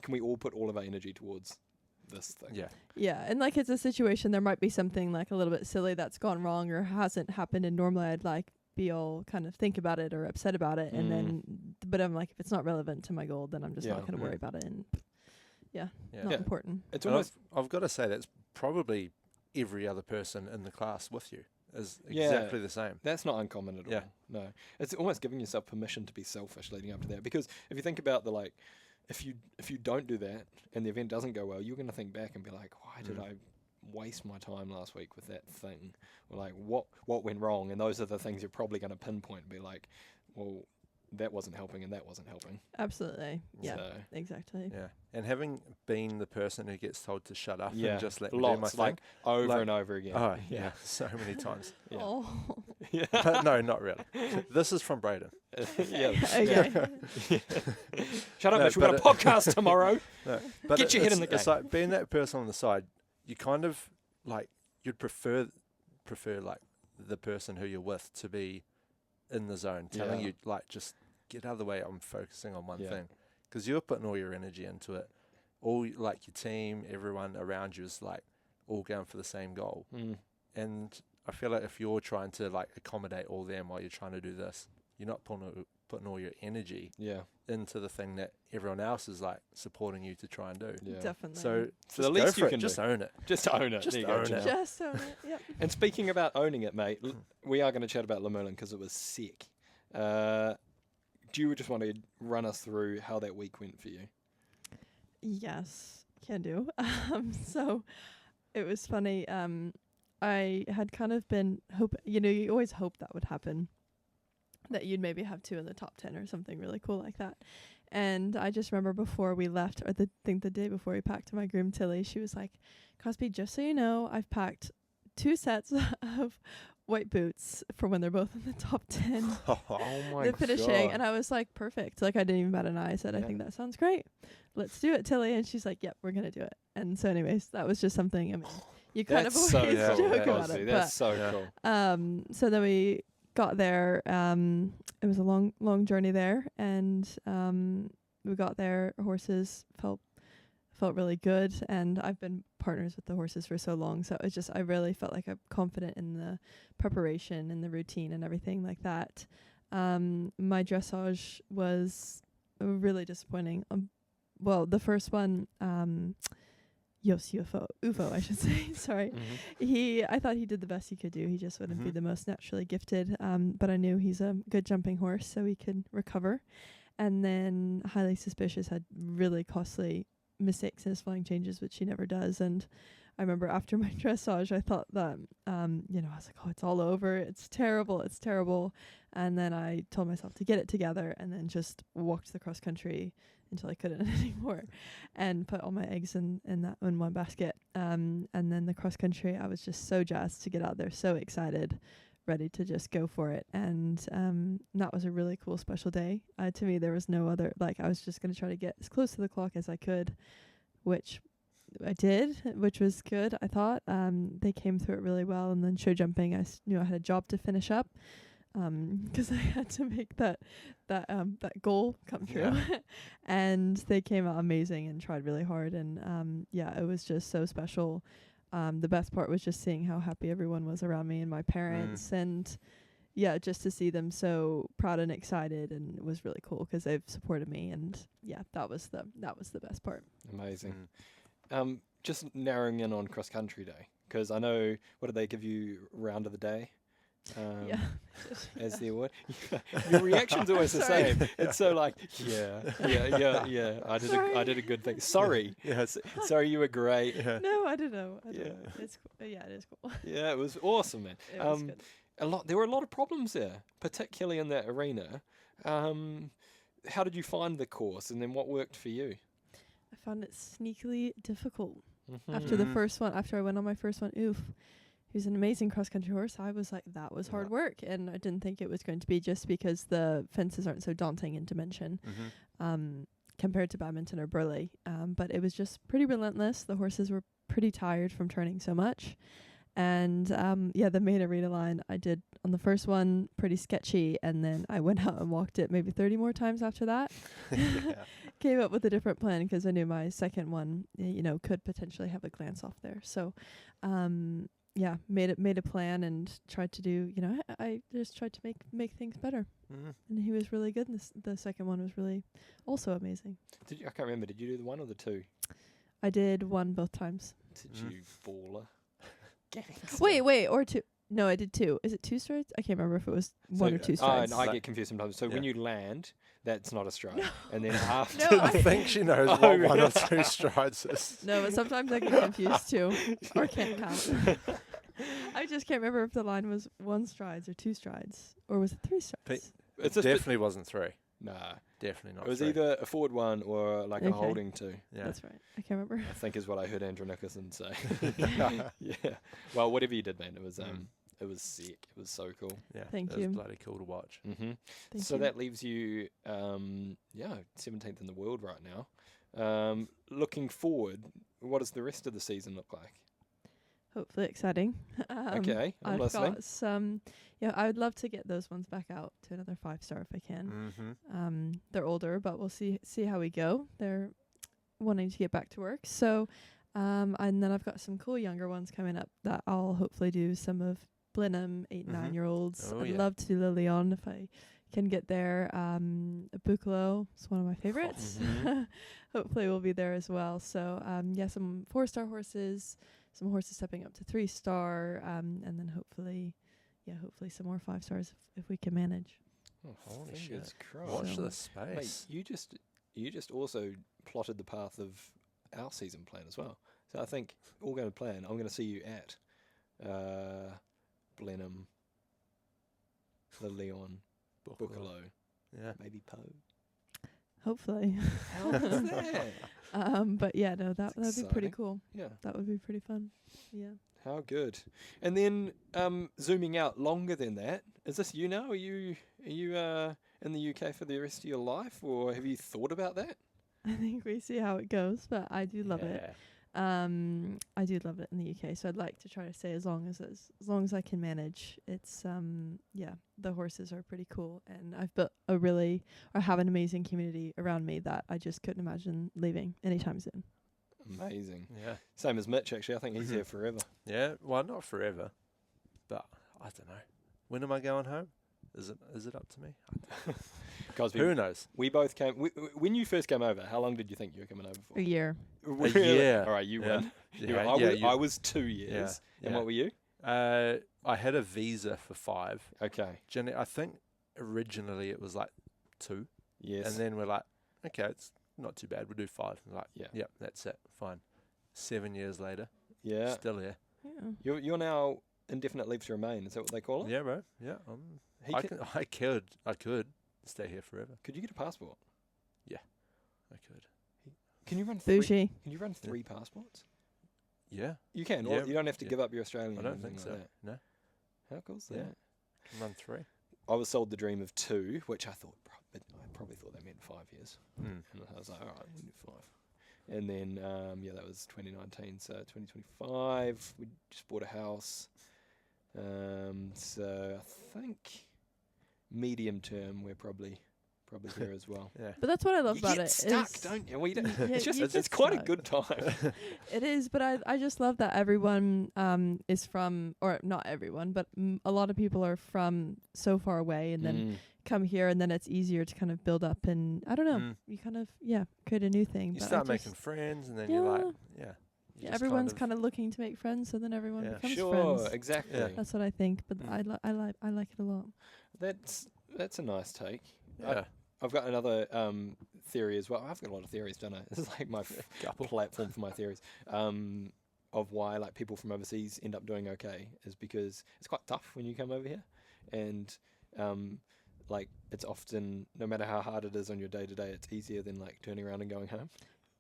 C: can we all put all of our energy towards this thing?
A: Yeah.
D: Yeah, and like it's a situation, there might be something like a little bit silly that's gone wrong or hasn't happened, and normally I'd like be all kind of think about it or upset about it, and then but I'm like, if it's not relevant to my goal, then I'm just
C: Yeah.
D: not going to worry about it, and
A: Yeah.
D: not
C: Yeah.
D: important.
C: It's
A: And
C: almost
A: I've got to say that's probably every other person in the class with you is
C: Yeah.
A: exactly the same.
C: that's not uncommon at all.
A: Yeah.
C: No, it's almost giving yourself permission to be selfish leading up to that, because if you think about the like, if you don't do that and the event doesn't go well, you're going to think back and be like, why did I waste my time last week with that thing? Or like, what went wrong? And those are the things you're probably going to pinpoint and be like, well, that wasn't helping and that wasn't helping.
D: Absolutely. Yeah.
C: So,
D: Exactly.
A: Yeah. And having been the person who gets told to shut up
C: yeah,
A: and just let me do my
C: lots,
A: thing.
C: like over
A: Like-
C: and over again.
A: Oh, yeah. So many times.
C: Yeah.
D: Oh.
C: Yeah.
A: But no, not really. This is from Braden.
C: Yeah.
D: Okay.
C: Shut up,
A: No,
C: Mitch. We've got a
A: but
C: podcast tomorrow.
A: No, but
C: Get your head in the
A: It's
C: game.
A: like being that person on the side, you kind of like, you'd prefer like the person who you're with to be in the zone, telling
C: Yeah.
A: you like, just get out of the way, I'm focusing on one
C: Yeah.
A: thing. Because you're putting all your energy into it. All like your team, everyone around you is like all going for the same goal.
C: Mm.
A: And I feel like if you're trying to like accommodate all them while you're trying to do this, you're not putting all your energy
C: Yeah.
A: into the thing that everyone else is like supporting you to try and do.
C: Yeah.
D: Definitely.
A: So,
C: So
A: just
C: the
A: go
C: least
A: for
C: you
A: it,
C: can
A: just
C: do.
A: own it.
C: Just own it.
A: Just
C: There you go,
A: own it.
C: Janelle.
D: just own it. Yep.
C: And speaking about owning it, mate, we are going to chat about Lemerlin because it was sick. Do you just want to run us through how that week went for you?
D: Yes, can do. So it was funny. I had kind of been you always hope that would happen, that you'd maybe have 2 in the top 10 or something really cool like that. And I just remember before we left, or the day before we packed, my groom Tilly, she was like, Cosby, just so you know, I've packed 2 sets of white boots for when they're both in the top 10.
C: Oh my
D: The finishing, and I was like, perfect. Like, I didn't even bat an eye. I said, I
C: Yeah.
D: think that sounds great. Let's do it, Tilly. And she's like, yep, we're gonna do it. And so, anyways, that was just something. I mean, you kind
C: That's
D: of
C: so
D: always
C: cool,
D: joke about
C: Cosby.
D: it,
C: That's so
A: Yeah.
C: cool.
D: so then we got there. It was a long journey there, and we got there. Horses felt really good, and I've been partners with the horses for so long, so it's just, I really felt like I'm confident in the preparation and the routine and everything like that. My dressage was really disappointing. Well, the first one, UFO, I should say. Sorry. I thought he did the best he could do. He just wouldn't be the most naturally gifted. But I knew he's a good jumping horse, so he could recover. And then Highly Suspicious had really costly mistakes in his flying changes, which he never does. And I remember after my dressage, I thought that, I was like, oh, it's all over. It's terrible. And then I told myself to get it together, and then just walked the cross country until I couldn't anymore, and put all my eggs in one basket. And then the cross country, I was just so jazzed to get out there, so excited, ready to just go for it. And that was a really cool special day. To me, there was no other, like, I was just going to try to get as close to the clock as I could, which I did, which was good, I thought. They came through it really well. And then show jumping, I knew I had a job to finish up, because I had to make that goal come true.
A: Yeah.
D: And they came out amazing and tried really hard. And it was just so special. The best part was just seeing how happy everyone was around me and my parents, and just to see them so proud and excited, and it was really cool because they've supported me, and that was the best part.
C: Amazing. Just narrowing in on cross country day, because I know, what did they give you, round of the day?
D: Yeah.
C: As the award. Your reaction's always the
D: Sorry.
C: same. It's so like, yeah. I did a good thing. Sorry.
A: Yes.
C: Sorry, you were great.
A: Yeah.
D: No, I don't know. I don't
C: Yeah.
D: know. It's cool. Yeah, it is cool.
C: Yeah, it was awesome, man.
D: It was good.
C: There were a lot of problems there, particularly in that arena. How did you find the course, and then what worked for you?
D: I found it sneakily difficult.
C: Mhm.
D: After the first one, after I went on my first one, he was an amazing cross-country horse. I was like, that was hard work, and I didn't think it was going to be, just because the fences aren't so daunting in dimension compared to badminton or Burley. But it was just pretty relentless. The horses were pretty tired from turning so much. And the main arena line I did on the first one, pretty sketchy, and then I went out and walked it maybe 30 more times after that. Came up with a different plan, because I knew my second one, could potentially have a glance off there. So made a plan and tried to do, I just tried to make things better. And he was really good. And the second one was really also amazing.
C: I can't remember, did you do the 1 or the 2?
D: I did 1 both times.
C: Did you baller? Gangster.
D: Wait, or 2. No, I did 2. Is it 2 strides? I can't remember if it was 1 or 2 strides.
C: No, I get confused sometimes. So when you land, that's not a stride.
D: No.
C: And then after...
D: No,
A: I think she knows
C: Oh,
A: what 1 or
C: really?
A: 2 strides is.
D: No, but sometimes I get confused too, or can't count. I just can't remember if the line was 1 strides or 2 strides, or was it 3 strides?
C: It's
A: It definitely wasn't 3.
C: Nah.
A: Definitely not
C: It was
A: 3.
C: either a forward 1 or like a
D: Okay.
C: holding 2.
A: Yeah.
D: That's right. I can't remember.
C: I think is what I heard Andrew Nickerson say. Yeah. Well, whatever you did, man, it was it was sick. It was so cool.
A: Yeah.
D: Thank
A: it
D: you.
A: was bloody cool to watch.
C: Mm-hmm.
D: Thank
C: So
D: you.
C: that leaves you 17th in the world right now. Looking forward, what does the rest of the season look like?
D: Hopefully exciting.
C: Okay, I'm
D: I've
C: listening.
D: got some. I would love to get those ones back out to another 5-star if I can.
A: Mm-hmm.
D: They're older, but we'll see how we go. They're wanting to get back to work. So, and then I've got some cool younger ones coming up that I'll hopefully do some of Blenheim 8 and 9-year-olds.
A: Oh,
D: I'd
A: yeah.
D: love to do Lilion if I can get there. Buccolo is one of my favorites.
C: Mhm.
D: Hopefully we'll be there as well. So, some 4-star horses, some horses stepping up to 3-star, and then hopefully some more 5-stars if we can manage.
C: Oh,
A: Holy
C: fingers
A: shit.
C: crossed.
A: Watch
D: So-
A: this space.
C: Mate, you just also plotted the path of our season plan as well. So I think all going to plan. I'm going to see you at Blenheim, the Leon, Buccolo,
A: Yeah.
C: maybe Poe.
D: Hopefully.
C: How is that?
D: But yeah, no, that'd be pretty
C: exciting.
D: cool.
C: Yeah.
D: That would be pretty fun. Yeah.
C: How good. And then zooming out longer than that, is this you now? Are you in the UK for the rest of your life, or have you thought about that?
D: I think we see how it goes, but I do love it. I do love it in the UK, so I'd like to try to stay as long as I can manage. It's the horses are pretty cool, and I've built have an amazing community around me that I just couldn't imagine leaving anytime soon.
C: Amazing.
A: Yeah.
C: Same as Mitch, actually. I think he's here forever.
A: Yeah. Well, not forever, but I don't know. When am I going home? Is it up to me?
C: Cosby,
A: Who knows?
C: we both came. When you first came over, how long did you think you were coming over for?
D: A year.
C: Really?
A: year.
C: All right, you
A: Yeah.
C: won.
A: Yeah,
C: I was 2 years. And
A: yeah.
C: what were you?
A: I had a visa for 5.
C: Okay.
A: Jenny, I think originally it was like 2.
C: Yes.
A: And then we're like, okay, it's not too bad. We'll do 5. And like,
C: Yeah.
A: yep, that's it. Fine. 7 years later,
C: yeah.
A: still here.
D: Yeah.
C: You're now indefinite leave to remain. Is that what they call it?
A: Yeah, bro. Yeah.
C: He
A: I could stay here forever.
C: Could you get a passport?
A: I could.
C: Can you run 3?
D: Bougie.
C: Can you run 3 passports?
A: Yeah.
C: You can.
A: Yeah,
C: You don't have to
A: yeah.
C: give up your Australian.
A: I
C: or
A: don't
C: anything
A: think so.
C: like that.
A: No.
C: How cool's
A: Yeah.
C: that?
A: Can run 3.
C: I was sold the dream of 2, which I probably thought they meant 5 years.
A: Mm.
C: And I was like, all right, we do 5. And then, that was 2019. So 2025, we just bought a house. So I think medium term, we're probably here as well.
A: Yeah.
D: But that's what I love
C: You
D: about
C: get
D: it.
C: stuck,
D: is-
C: don't you? Well, you don't,
D: Yeah,
C: it's just
D: you
C: it's
D: get
C: quite a
D: stuck.
C: good time.
D: It is, but I just love that everyone is from, or not everyone, but a lot of people are from so far away and then come here, and then it's easier to kind of build up, and I don't know,
A: Mm.
D: you kind of create a new thing.
A: You
D: but I
A: start
D: just-
A: making friends, and then you're like, yeah.
D: Yeah,
A: just
D: everyone's kind of looking to make friends, so then everyone
A: Yeah.
D: becomes
C: Sure,
D: friends.
C: exactly.
A: Yeah.
D: That's what I think, but
C: Mm.
D: I like it a lot.
C: That's a nice take.
A: Yeah.
C: I've got another theory as well. I've got a lot of theories, don't I? This is like my
A: Couple.
C: platform for my theories. Of why like people from overseas end up doing okay is because it's quite tough when you come over here, and like it's often, no matter how hard it is on your day to day, it's easier than like turning around and going home.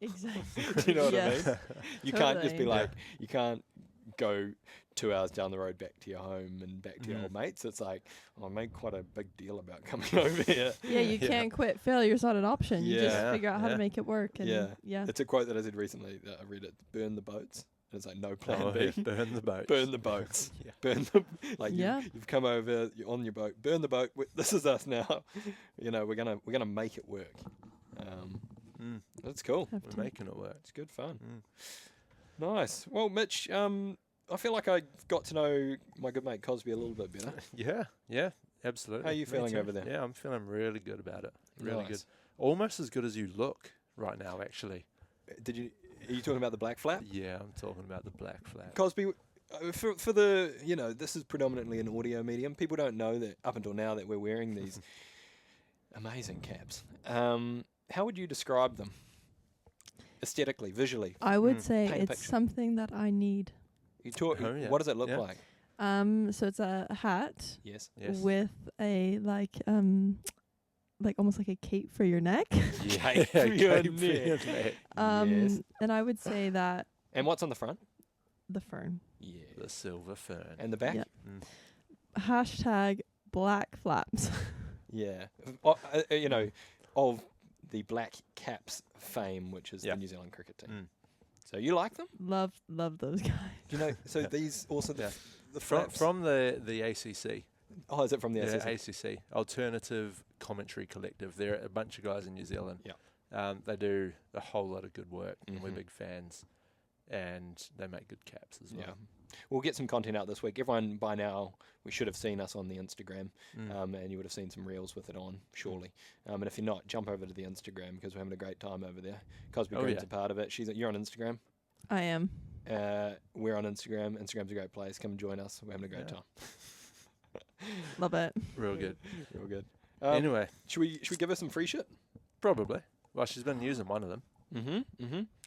D: Exactly.
C: Do you know what I
D: Yes.
C: mean? You can't just be
D: Totally.
C: like, you can't go 2 hours down the road back to your home and back to your old mates. It's like, I made quite a big deal about coming over here.
D: Yeah, you can't quit. Failure's not an option. You just
C: Yeah.
D: figure out how
A: Yeah.
D: to make it work. And
C: Yeah.
D: yeah.
C: It's a quote that I said recently that I read it. Burn the boats. And it's like no plan
A: Oh,
C: B.
A: yeah, burn the boat.
C: Burn the boats.
A: Yeah.
C: Burn the like.
D: Yeah.
C: You've come over. You're on your boat. Burn the boat. This is us now. You know, we're gonna make it work. That's cool.
D: Have
A: We're
D: to.
A: making it work.
C: It's good fun.
A: Mm.
C: Nice. Well, Mitch, I feel like I got to know my good mate Cosby a little bit better.
A: Yeah, absolutely.
C: How are you
A: Me
C: feeling
A: too.
C: over there?
A: Yeah, I'm feeling really good about it. Really good.
C: Nice.
A: Almost as good as you look right now, actually.
C: Are you talking about the black flap?
A: Yeah, I'm talking about the black flag.
C: Cosby, for the, this is predominantly an audio medium. People don't know that up until now that we're wearing these amazing caps. How would you describe them? Aesthetically, visually.
D: I would say
C: Paint a
D: it's
C: picture.
D: something that I need.
A: Oh, yeah.
C: What does it look
A: Yeah.
C: like?
D: So it's a hat
C: Yes.
A: Yes.
D: with a like almost like a cape for your neck.
C: Cape for your
A: cape for your
C: neck.
A: neck.
C: Yes.
D: And I would say that
C: And what's on the front?
D: the fern.
C: Yeah.
A: The silver fern.
C: And the back?
D: Yeah.
A: Mm.
D: Hashtag black flaps.
C: Yeah. Of the Black Caps fame, which is
A: Yeah.
C: the New Zealand cricket team.
A: Mm.
C: So you like them?
D: love those guys.
C: Do you know? So these also
A: Yeah.
C: the
A: From
C: flaps.
A: from the ACC.
C: Oh, is it from the
A: Yeah,
C: ACC?
A: ACC, Alternative Commentary Collective. They're a bunch of guys in New Zealand.
C: Yeah.
A: They do a whole lot of good work, and we're
C: Mhm.
A: big fans. And they make good caps as well.
C: Yeah. We'll get some content out this week. Everyone by now, we should have seen us on the Instagram,
A: Mm.
C: and you would have seen some reels with it on, surely. And if you're not, jump over to the Instagram because we're having a great time over there. Cosby
A: Oh,
C: Green's
A: yeah.
C: a part of it. You're on Instagram.
D: I am.
C: We're on Instagram. Instagram's a great place. Come and join us. We're having a great
A: Yeah.
C: time.
D: Love it.
A: Real good.
C: Real good.
A: Anyway,
C: Should we give her some free shit?
A: probably. Well, she's been using one of them.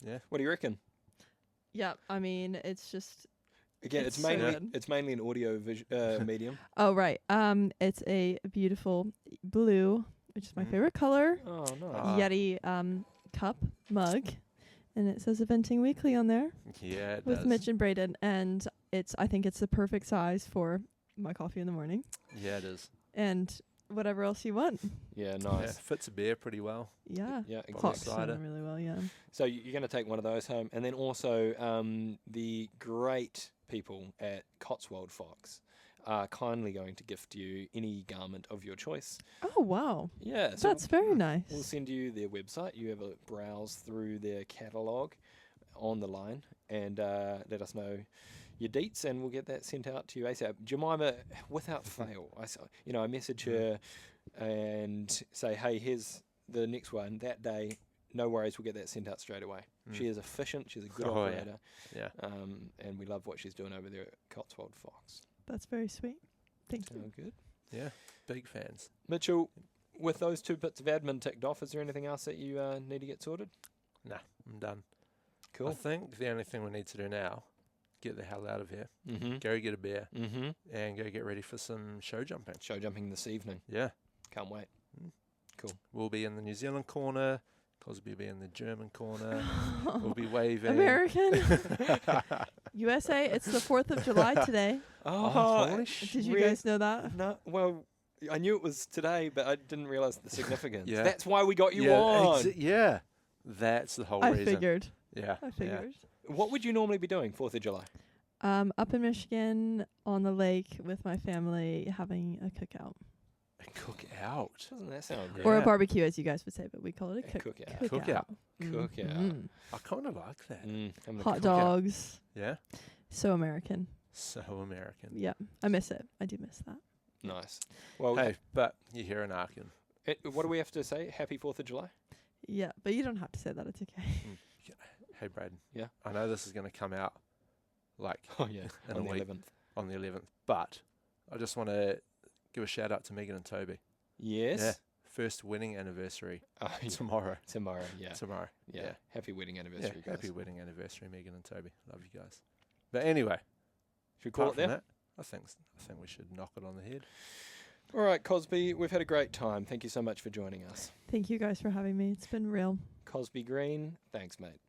A: Yeah.
C: What do you reckon?
D: Yeah, I mean, it's just
C: Again,
D: It's
C: it's
D: so
C: mainly
D: good.
C: it's mainly an audio medium.
D: oh right. It's a beautiful blue, which is my
A: Mhm.
D: favorite color.
C: Oh no.
A: Ah.
D: Yeti cup mug, and it says Eventing Weekly on there
A: Yeah, it
D: with
A: does.
D: Mitch and Braden, and I think it's the perfect size for my coffee in the morning
A: Yeah, it is.
D: and whatever else you want.
C: Yeah,
A: Yeah,
C: nice.
A: fits a beer pretty well.
D: Yeah,
C: Yeah,
D: clocks
C: exactly.
A: cider.
D: really well. Yeah.
C: So you're going to take one of those home, and then also the great people at Cotswold Fox are kindly going to gift you any garment of your choice.
D: Oh wow,
C: Yeah, so
D: that's very nice.
C: we'll send you their website. You have a browse through their catalogue on the line, and let us know your deets, and we'll get that sent out to you ASAP. Jemima, without fail, I message her and say, hey, here's the next one that day. No worries, we'll get that sent out straight away. She is efficient. She's a good
A: Oh, yeah.
C: operator.
A: Yeah.
C: And we love what she's doing over there at Cotswold Fox.
D: That's very sweet. Thank you.
C: Sound good?
A: Yeah, big fans.
C: Mitchell, with those 2 bits of admin ticked off, is there anything else that you need to get sorted?
A: Nah, I'm done. I
C: Cool.
A: think the only thing we need to do now, get the hell out of here,
C: Mm-hmm.
A: go get a beer,
C: Mm-hmm.
A: and go get ready for some show jumping.
C: Show jumping this evening.
A: Yeah,
C: Can't wait.
A: we'll be in the New Zealand corner. Cosby will be in the German corner. We'll be waving.
D: American. USA. It's the 4th of July today.
A: Oh, holy
D: Did you guys know that?
C: No, well, I knew it was today, but I didn't realize the significance.
A: Yeah.
C: That's why we got you
A: yeah,
C: on.
A: yeah, that's the whole
D: I
A: reason.
D: figured.
A: Yeah,
D: I figured.
C: What would you normally be doing 4th of July?
D: Up in Michigan on the lake with my family having a cookout.
A: A cook out.
C: Doesn't that sound great?
D: Or a
A: Yeah.
D: barbecue, as you guys would say, but we call it
C: A
D: a
C: cookout.
A: Cookout.
C: Cookout.
D: Mhm.
A: I kind of like that.
C: Having a
D: Hot
C: cookout.
D: dogs.
A: Yeah,
D: So American.
A: so American.
D: Yeah, I miss it. I do miss that.
C: Nice. Well,
A: Hey, but you're here in Aachen.
C: what do we have to say? Happy 4th of July?
D: Yeah, but you don't have to say that. It's okay.
A: Hey, Braden.
C: Yeah?
A: I know this is going to come out like
C: Oh, yeah.
A: in
C: On
A: a
C: the
A: week
C: 11th.
A: on the 11th, but I just want to give a shout out to Megan and Toby.
C: Yes?
A: Yeah. First wedding anniversary
C: Oh, yeah.
A: tomorrow.
C: Tomorrow, yeah.
A: Tomorrow.
C: Yeah. Happy wedding
A: Yeah,
C: anniversary, guys.
A: happy wedding anniversary, Megan and Toby. Love you guys. But anyway,
C: Should we call
A: apart
C: it
A: from
C: there?
A: that, I think we should knock it on the head.
C: All right, Cosby, we've had a great time. Thank you so much for joining us.
D: Thank you guys for having me. It's been real.
C: Cosby Green, thanks, mate.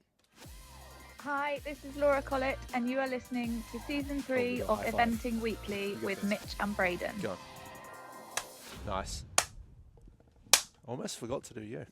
B: Hi, this is Laura Collett, and you are listening to season 3
C: got
B: of
C: high five.
B: Eventing Weekly
C: You go
B: with
C: first.
B: Mitch and Braden.
A: Go on. Nice. Almost forgot to do you.